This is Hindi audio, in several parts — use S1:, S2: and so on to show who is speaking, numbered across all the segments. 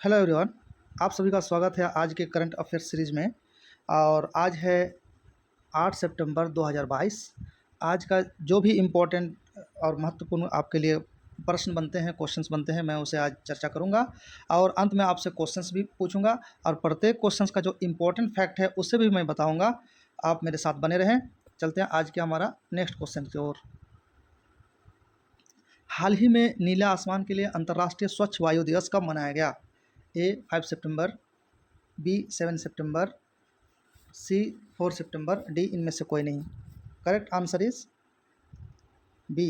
S1: Hello everyone. आप सभी का स्वागत है आज के करंट अफेयर्स सीरीज़ में। और आज है 8 सितंबर 2022। आज का जो भी इम्पोर्टेंट और महत्वपूर्ण आपके लिए प्रश्न बनते हैं, क्वेश्चंस बनते हैं, मैं उसे आज चर्चा करूंगा। और अंत में आपसे क्वेश्चंस भी पूछूंगा और प्रत्येक क्वेश्चंस का जो इम्पोर्टेंट फैक्ट है उसे भी मैं बताऊंगा। आप मेरे साथ बने रहें। चलते हैं आज के हमारा नेक्स्ट क्वेश्चन की ओर। हाल ही में नीला आसमान के लिए अंतर्राष्ट्रीय स्वच्छ वायु दिवस कब मनाया गया? ए 5 सितंबर, बी 7 सितंबर, सी 4 सितंबर, डी इनमें से कोई नहीं। Correct answer is B.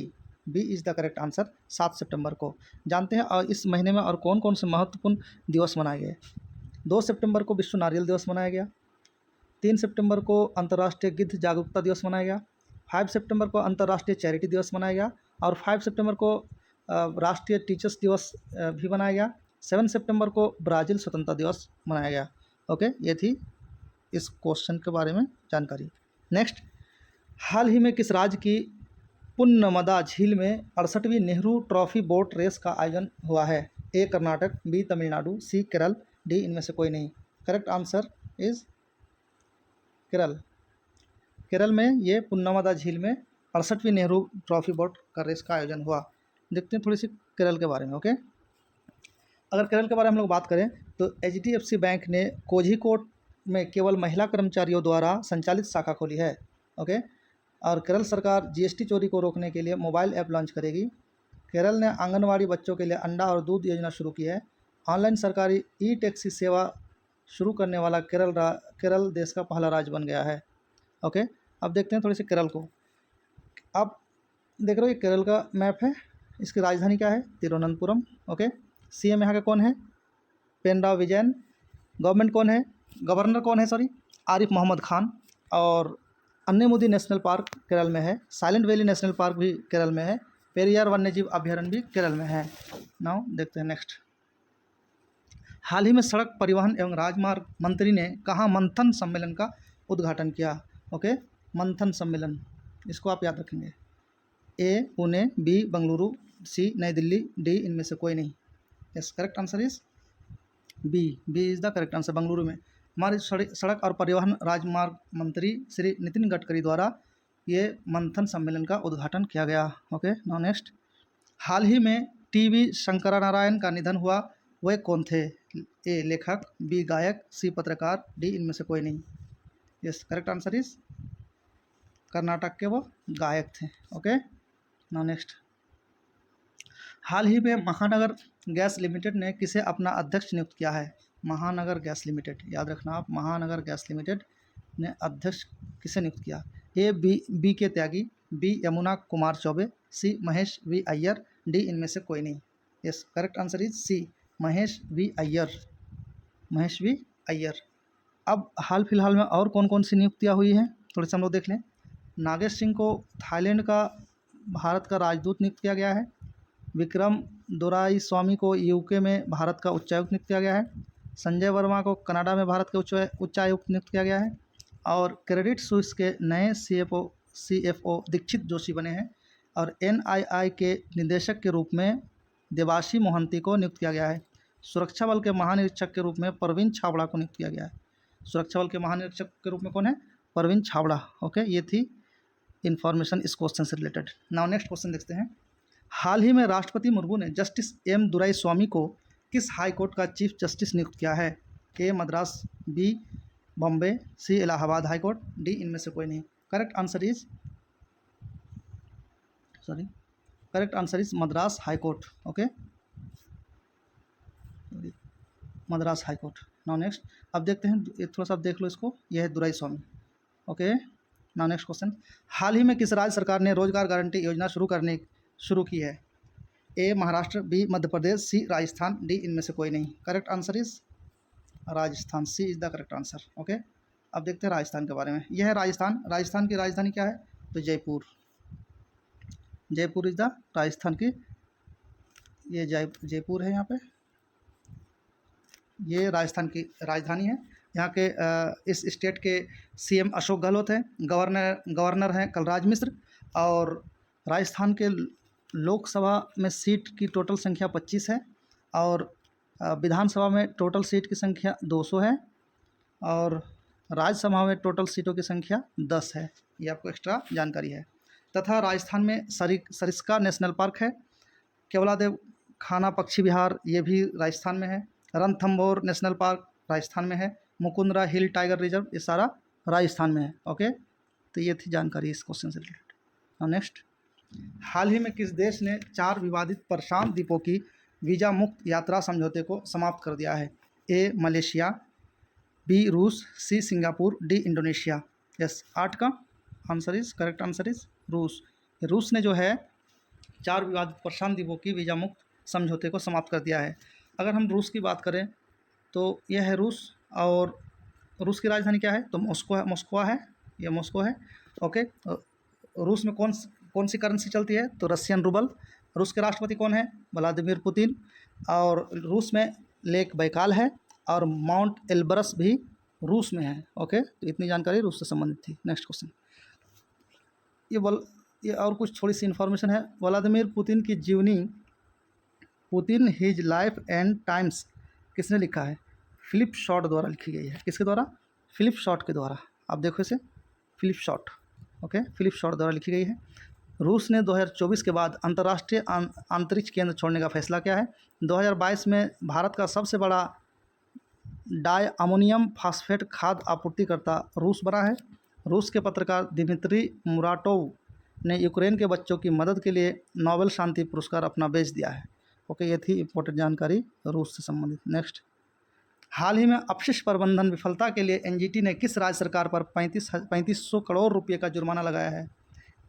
S1: B is the correct answer. 7 सितंबर को। जानते हैं और इस महीने में और कौन कौन से महत्वपूर्ण दिवस मनाए गए। 2 सितंबर को विश्व नारियल दिवस मनाया गया। 3 सितंबर को अंतर्राष्ट्रीय गिद्ध जागरूकता दिवस मनाया गया। 5 सितंबर को अंतर्राष्ट्रीय चैरिटी दिवस मनाया गया। और 5 सितंबर को राष्ट्रीय टीचर्स दिवस भी मनाया गया। 7 सितंबर को ब्राज़ील स्वतंत्रता दिवस मनाया गया। ओके, ये थी इस क्वेश्चन के बारे में जानकारी। नेक्स्ट, हाल ही में किस राज्य की पुन्नमदा झील में 68वीं नेहरू ट्रॉफी बोट रेस का आयोजन हुआ है? ए कर्नाटक, बी तमिलनाडु, सी केरल, डी इनमें से कोई नहीं। Correct answer is Kerala. Kerala में ये पुन्नमदा झील में 68वीं नेहरू ट्रॉफी बोट का रेस का आयोजन हुआ। देखते हैं थोड़ी सी केरल के बारे में। ओके, अगर केरल के बारे में हम लोग बात करें तो HDFC बैंक ने कोझिकोड में केवल महिला कर्मचारियों द्वारा संचालित शाखा खोली है। ओके, और केरल सरकार GST चोरी को रोकने के लिए मोबाइल ऐप लॉन्च करेगी। केरल ने आंगनवाड़ी बच्चों के लिए अंडा और दूध योजना शुरू की है। ऑनलाइन सरकारी टैक्सी सेवा शुरू करने वाला केरल देश का पहला राज्य बन गया है। ओके, अब देखते हैं थोड़ी सी केरल को। आप देख रहे हो ये केरल का मैप है। इसकी राजधानी क्या है? तिरुवनंतपुरम। ओके, CM यहाँ का कौन है? पेनराव विजयन। गवर्नमेंट कौन है? गवर्नर कौन है? सॉरी, आरिफ मोहम्मद खान। और अन्नेमुदी नेशनल पार्क केरल में है। साइलेंट वैली नेशनल पार्क भी केरल में है। पेरियार वन्यजीव अभ्यारण्य भी केरल में है। नाउ देखते हैं नेक्स्ट। हाल ही में सड़क परिवहन एवं राजमार्ग मंत्री ने कहाँ मंथन सम्मेलन का उद्घाटन किया? ओके, मंथन सम्मेलन, इसको आप याद रखेंगे। A Pune, B Bengaluru, C New Delhi, D इनमें से कोई नहीं। Yes, correct answer is B. B is the correct answer. Bengaluru में हमारे सड़क और परिवहन राजमार्ग मंत्री श्री नितिन गडकरी द्वारा ये मंथन सम्मेलन का उद्घाटन किया गया। Okay, now next. हाल ही में TV शंकरनारायण का निधन हुआ, वह कौन थे? ए लेखक, बी गायक, सी पत्रकार, डी इनमें से कोई नहीं। Yes, correct answer is Karnataka के वो गायक थे। Okay, now next. हाल ही में महानगर गैस लिमिटेड ने किसे अपना अध्यक्ष नियुक्त किया है? महानगर गैस लिमिटेड, याद रखना आप, महानगर गैस लिमिटेड ने अध्यक्ष किसे नियुक्त किया? A B K Tyagi, B Yamuna Kumar Chaubey, C Mahesh V Iyer, D इनमें से कोई नहीं। Yes, correct answer is C, Mahesh V Iyer. Mahesh V Iyer. अब हाल फिलहाल में और कौन कौन सी नियुक्तियाँ हुई हैं थोड़े से हम लोग देख लें। नागेश सिंह को थाईलैंड का भारत का राजदूत नियुक्त किया गया है। विक्रम दोराईस्वामी को UK में भारत का उच्चायुक्त नियुक्त किया गया है। संजय वर्मा को कनाडा में भारत के उच्चायुक्त नियुक्त किया गया है। और क्रेडिट स्विस के नए CFO दीक्षित जोशी बने हैं। और NII के निदेशक के रूप में देवाशी मोहंती को नियुक्त किया गया है। सुरक्षा बल के महानिरीक्षक के रूप में परवीन छाबड़ा को नियुक्त किया गया है। सुरक्षा बल के महानिरीक्षक के रूप में कौन है? परवीन छाबड़ा। ओके, ये थी इन्फॉर्मेशन इस क्वेश्चन से रिलेटेड। नाउ नेक्स्ट क्वेश्चन देखते हैं। हाल ही में राष्ट्रपति मुर्मू ने जस्टिस M दुराईस्वामी को किस हाई कोर्ट का चीफ जस्टिस नियुक्त किया है? ए मद्रास, बी बॉम्बे, सी इलाहाबाद हाई कोर्ट, डी इनमें से कोई नहीं। Correct answer is Madras high court. Okay, Madras high court. Now next. अब देखते हैं, थोड़ा सा देख लो इसको, यह है Duraiswamy. Okay, now next question. हाल ही में किस राज्य सरकार ने रोजगार गारंटी योजना शुरू की है? A Maharashtra, B Madhya Pradesh, C Rajasthan, D इनमें से कोई नहीं। Correct answer is Rajasthan. C is the correct answer. Okay, अब देखते हैं राजस्थान के बारे में। यह है राजस्थान। राजस्थान की राजधानी क्या है? तो जयपुर। जयपुर इज़ द राजस्थान की, ये जयपुर है। यहाँ पे ये राजस्थान की राजधानी है। यहाँ के इस स्टेट के CM अशोक गहलोत हैं। गवर्नर हैं कलराज मिश्र। और राजस्थान के लोकसभा में सीट की टोटल संख्या 25 है। और विधानसभा में टोटल सीट की संख्या 200 है और राज्यसभा में टोटल सीटों की संख्या 10 है। ये आपको एक्स्ट्रा जानकारी है। तथा राजस्थान में सरिस्का नेशनल पार्क है। केवलादेव खाना पक्षी विहार ये भी राजस्थान में है। रणथंभौर नेशनल पार्क राजस्थान में है। मुकुंदरा हिल टाइगर रिजर्व ये सारा राजस्थान में है। ओके, तो ये थी जानकारी इस क्वेश्चन से रिलेटेड। अब नेक्स्ट, हाल ही में किस देश ने 4 विवादित प्रशांत द्वीपों की वीज़ा मुक्त यात्रा समझौते को समाप्त कर दिया है? ए मलेशिया, बी रूस, C Singapore, D Indonesia. Yes, 8 का answer is correct answer is रूस। रूस ने जो है 4 विवादित प्रशांत द्वीपों की वीज़ा मुक्त समझौते को समाप्त कर दिया है। अगर हम रूस की बात करें तो यह है रूस, और रूस की राजधानी क्या है? तो मॉस्को है, ये मॉस्को है। ओके, रूस में कौन सी करेंसी चलती है? तो रशियन रूबल। रूस के राष्ट्रपति कौन है? Vladimir Putin. और रूस में लेक बैकाल है और माउंट एल्ब्रस भी रूस में है। ओके, तो इतनी जानकारी रूस से संबंधित थी। नेक्स्ट क्वेश्चन, ये और कुछ थोड़ी सी इन्फॉर्मेशन है। व्लादिमीर पुतिन की जीवनी Putin his life and times किसने लिखा है? फिलिप शॉर्ट द्वारा लिखी गई है। किसके द्वारा? फिलिप शॉर्ट के द्वारा। आप देखो इसे, Philip Short. Okay, Philip Short द्वारा लिखी गई है। रूस ने 2024 के बाद अंतर्राष्ट्रीय अंतरिक्ष केंद्र छोड़ने का फैसला किया है। 2022 में भारत का सबसे बड़ा डाई अमोनियम फास्फेट खाद्य आपूर्तिकर्ता रूस बना है। रूस के पत्रकार दिमित्री मुराटोव ने यूक्रेन के बच्चों की मदद के लिए नोबेल शांति पुरस्कार अपना बेच दिया है। ओके, ये थी इंपॉर्टेंट जानकारी रूस से संबंधित। नेक्स्ट, हाल ही में अपशिष्ट प्रबंधन विफलता के लिए एनजीटी ने किस राज्य सरकार पर 3500 करोड़ रुपये का जुर्माना लगाया है?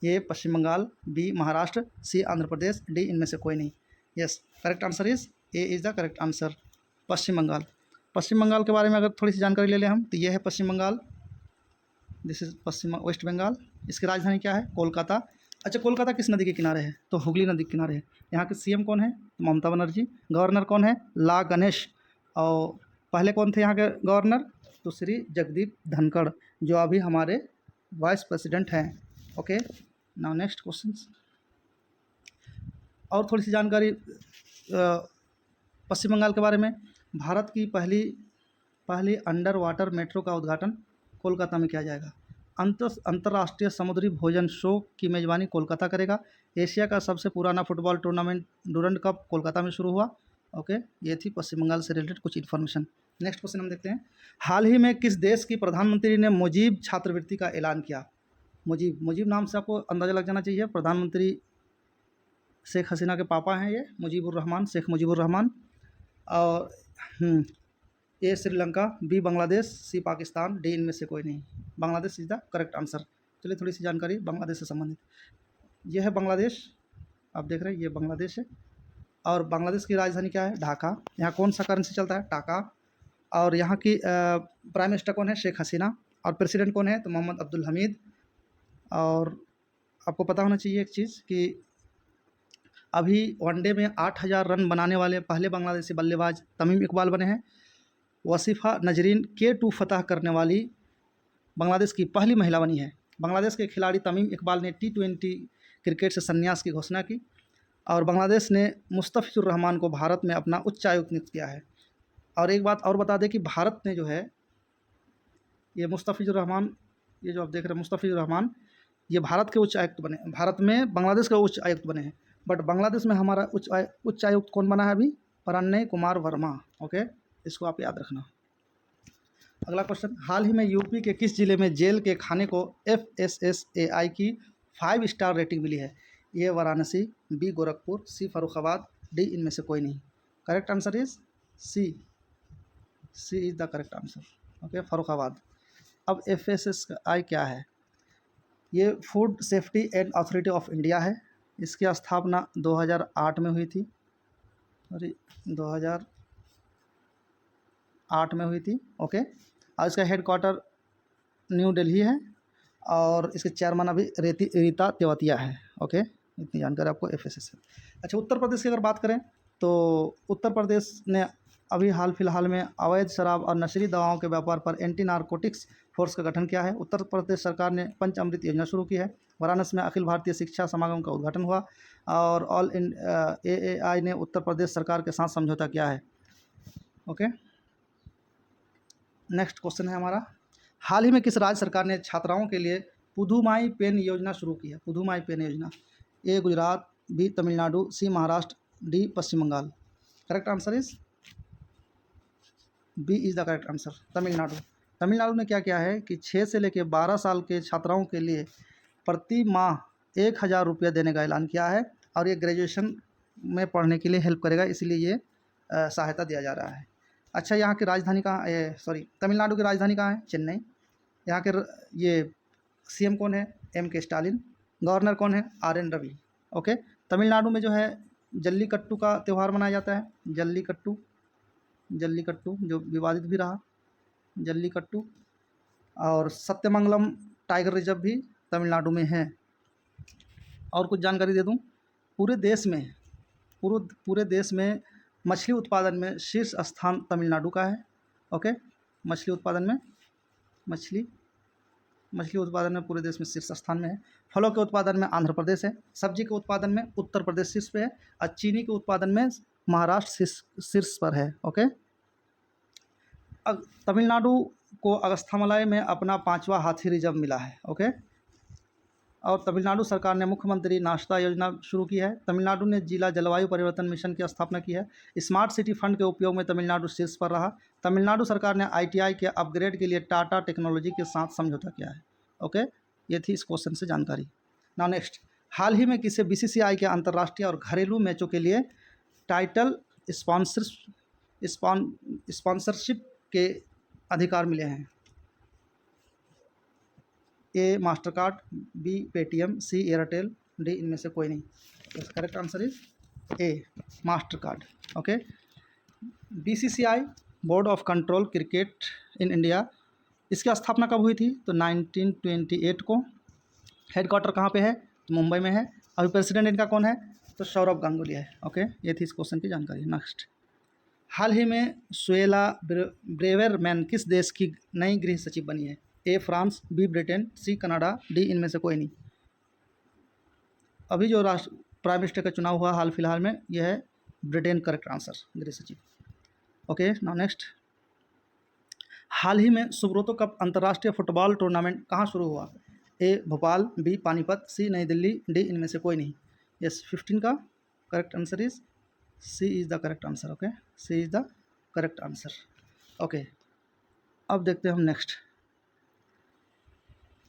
S1: A Paschim Bangal, B Maharashtra, C Andhra Pradesh, D इनमें से कोई नहीं। Yes, correct answer is A is the correct answer, Paschim Bangal. Paschim Bangal के बारे में अगर थोड़ी सी जानकारी ले लें हम, तो ये है Paschim Bangal, this is Paschim west Bangal. इसकी राजधानी क्या है? कोलकाता। अच्छा, कोलकाता किस नदी के किनारे है? तो हुगली नदी के किनारे है। यहाँ के सीएम कौन है? तो ममता बनर्जी। गवर्नर कौन है? ला गणेश। और पहले कौन थे यहाँ के गवर्नर? तो श्री जगदीप धनखड़, जो अभी हमारे वाइस प्रेसिडेंट हैं। Okay, now next question. और थोड़ी सी जानकारी पश्चिम बंगाल के बारे में। भारत की पहली अंडर वाटर मेट्रो का उद्घाटन कोलकाता में किया जाएगा। अंतर्राष्ट्रीय समुद्री भोजन शो की मेज़बानी कोलकाता करेगा। एशिया का सबसे पुराना football tournament Durand cup Kolkata में शुरू हुआ। ओके, ये थी पश्चिम बंगाल से रिलेटेड कुछ इन्फॉर्मेशन। नेक्स्ट क्वेश्चन हम देखते हैं, हाल ही में किस देश की प्रधानमंत्री ने मुजीब छात्रवृत्ति का ऐलान किया? मुजीब नाम से आपको अंदाज़ा लग जाना चाहिए। प्रधानमंत्री शेख हसीना के पापा हैं ये, मुजीबुर रहमान, शेख मुजीबुर रहमान। और ए श्रीलंका, बी बांग्लादेश, सी पाकिस्तान, डी इनमें से कोई नहीं। Bangladesh is the correct answer. चलिए थोड़ी सी जानकारी बांग्लादेश से संबंधित। यह है बांग्लादेश, आप देख रहे हैं ये बांग्लादेश है। और बांग्लादेश की राजधानी क्या है? ढाका। यहाँ कौन सा करेंसी चलता है? टाका। और यहाँ की प्राइम मिनिस्टर कौन है? शेख हसीना। और प्रेसिडेंट कौन है? तो मोहम्मद अब्दुल हमीद। और आपको पता होना चाहिए एक चीज़ कि अभी वनडे में 8000 रन बनाने वाले पहले बांग्लादेशी बल्लेबाज तमीम इकबाल बने हैं। वसीफ़ा नजरीन K2 फतह करने वाली बांग्लादेश की पहली महिला बनी है। बांग्लादेश के खिलाड़ी तमीम इकबाल ने T20 क्रिकेट से संन्यास की घोषणा की। और बांग्लादेश ने मुस्तफ़िजुर रहमान को भारत में अपना उच्चायुक्त नियुक्त किया है। और एक बात और बता दें कि भारत ने जो है ये मुस्तफ़िजुर रहमान, ये जो आप देख रहे हैं मुस्तफ़िजुर रहमान, ये भारत के उच्च आयुक्त बने, भारत में बांग्लादेश के उच्च आयुक्त बने हैं। बट बांग्लादेश में हमारा उच्च आयुक्त कौन बना है अभी? प्रणय कुमार वर्मा। ओके, इसको आप याद रखना। अगला क्वेश्चन, हाल ही में यूपी के किस जिले में जेल के खाने को FSSAI की 5 स्टार रेटिंग मिली है? A Varanasi, B Gorakhpur, C Farrukhabad, D इनमें से कोई नहीं। Correct answer is C is the correct answer. Okay, Farrukhabad. अब FSSAI क्या है? ये food safety and authority of India है। इसकी स्थापना 2008 में हुई थी। सॉरी, 2008 में हुई थी। ओके, और इसका हेडक्वार्टर न्यू दिल्ली है। और इसके चेयरमैन अभी रीता तेवतिया है। ओके, इतनी जानकारी आपको FSSAI। अच्छा, उत्तर प्रदेश की अगर बात करें तो उत्तर प्रदेश ने अभी हाल फिलहाल में अवैध शराब और नशीली दवाओं के व्यापार पर एंटी नारकोटिक्स फोर्स का गठन किया है। उत्तर प्रदेश सरकार ने पंच अमृत योजना शुरू की है। वाराणसी में अखिल भारतीय शिक्षा समागम का उद्घाटन हुआ। और AAI ने उत्तर प्रदेश सरकार के साथ समझौता किया है। ओके, नेक्स्ट क्वेश्चन है हमारा, हाल ही में किस राज्य सरकार ने छात्राओं के लिए पुदुमाई पेन योजना शुरू की है? Pudhumai Penn Yojana, A Gujarat, B Tamil Nadu, C Maharashtra, D Paschim Bangal. Correct answer is B is the correct answer, Tamil Nadu. Tamil Nadu ने क्या किया है कि 6 से लेकर 12 साल के छात्राओं के लिए प्रति माह 1000 रुपये देने का ऐलान किया है, और ये ग्रेजुएशन में पढ़ने के लिए हेल्प करेगा, इसीलिए ये सहायता दिया जा रहा है। अच्छा, यहाँ की राजधानी कहाँ, सॉरी, तमिलनाडु की राजधानी कहाँ है? चेन्नई। यहाँ के ये सीएम कौन है? एम के स्टालिन। गवर्नर कौन है? RN रवि। ओके, तमिलनाडु में जो है जल्लीकट्टू का त्यौहार मनाया जाता है, जल्लीकट्टू, जो विवादित भी रहा, जल्लीकट्टू। और सत्यमंगलम टाइगर रिजर्व भी तमिलनाडु में है। और कुछ जानकारी दे दूं, पूरे देश में मछली उत्पादन में शीर्ष स्थान तमिलनाडु का है। ओके, मछली उत्पादन में पूरे देश में शीर्ष स्थान में है। फलों के उत्पादन में आंध्र प्रदेश है, सब्जी के उत्पादन में उत्तर प्रदेश शीर्ष पे है, और चीनी के उत्पादन में महाराष्ट्र शीर्ष पर है। ओके, तमिलनाडु को अगस्थामलाई में अपना 5वां हाथी रिजर्व मिला है। ओके, और तमिलनाडु सरकार ने मुख्यमंत्री नाश्ता योजना शुरू की है। तमिलनाडु ने जिला जलवायु परिवर्तन मिशन की स्थापना की है। स्मार्ट सिटी फंड के उपयोग में तमिलनाडु शीर्ष पर रहा। तमिलनाडु सरकार ने ITI के अपग्रेड के लिए टाटा टेक्नोलॉजी के साथ समझौता किया है। ओके, ये थी इस क्वेश्चन से जानकारी। नाउ नेक्स्ट, हाल ही में किसे BCCI के अंतर्राष्ट्रीय और घरेलू मैचों के लिए टाइटल स्पॉन्सरशिप के अधिकार मिले हैं? ए मास्टर कार्ड, बी पेटीएम, सी एयरटेल, डी इनमें से कोई नहीं। Correct answer is A master card. Okay, BCCI board of control cricket in India, इसकी स्थापना कब हुई थी? तो 1928 को। हेडक्वार्टर कहाँ पे है? तो मुंबई में है। अभी प्रेसिडेंट इनका कौन है? तो सौरभ गांगुली है। ओके, ये थी इस क्वेश्चन की जानकारी। नेक्स्ट, हाल ही में सुएला ब्रेवरमैन किस देश की नई गृह सचिव बनी है? A France, B Britain, C Canada, D इनमें से कोई नहीं। अभी जो प्राइम मिनिस्टर का चुनाव हुआ हाल फिलहाल में, यह है ब्रिटेन। करेक्ट आंसर, गृह सचिव। ओके, नाउ नेक्स्ट, हाल ही में सुब्रोतो कप अंतर्राष्ट्रीय फुटबॉल टूर्नामेंट कहाँ शुरू हुआ? ए भोपाल, बी पानीपत, सी नई दिल्ली, डी इनमें से कोई नहीं। यस, 15 का correct answer is C is the correct answer. Okay, C is the correct answer. Okay, अब देखते हैं हम नेक्स्ट।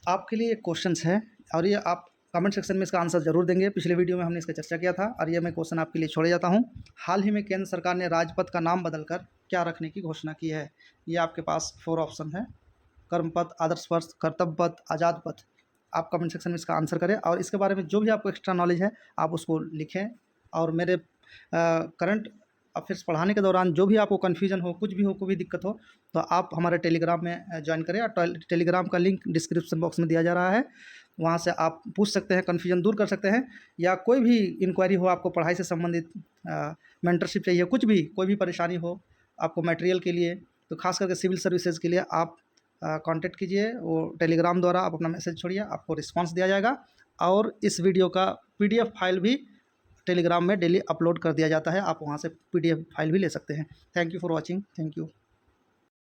S1: आपके लिए एक क्वेश्चंस है, और ये आप कमेंट सेक्शन में इसका आंसर जरूर देंगे। पिछले वीडियो में हमने इसका चर्चा किया था, और ये मैं क्वेश्चन आपके लिए छोड़े जाता हूँ। हाल ही में केंद्र सरकार ने राजपथ का नाम बदलकर क्या रखने की घोषणा की है? ये आपके पास 4 ऑप्शन है, कर्मपथ, आदर्श पथ, कर्तव्य पथ, आज़ाद पथ। आप कमेंट सेक्शन में इसका आंसर करें, और इसके बारे में जो भी आपको एक्स्ट्रा नॉलेज है आप उसको लिखें। और मेरे करंट अफेयर्स पढ़ाने के दौरान जो भी आपको कन्फ्यूजन हो, कुछ भी हो, कोई भी दिक्कत हो, तो आप हमारे टेलीग्राम में ज्वाइन करें। और टेलीग्राम का लिंक डिस्क्रिप्शन बॉक्स में दिया जा रहा है, वहाँ से आप पूछ सकते हैं, कन्फ्यूजन दूर कर सकते हैं। या कोई भी इंक्वायरी हो, आपको पढ़ाई से संबंधित मेंटरशिप चाहिए, कुछ भी, कोई भी परेशानी हो आपको मटेरियल के लिए, तो खास करके सिविल सर्विसेज के लिए आप कांटेक्ट कीजिए। वो टेलीग्राम द्वारा आप अपना मैसेज छोड़िए, आपको रिस्पांस दिया जाएगा। और इस वीडियो का PDF फाइल भी टेलीग्राम में डेली अपलोड कर दिया जाता है, आप वहाँ से PDF फाइल भी ले सकते हैं। Thank you for watching. Thank you.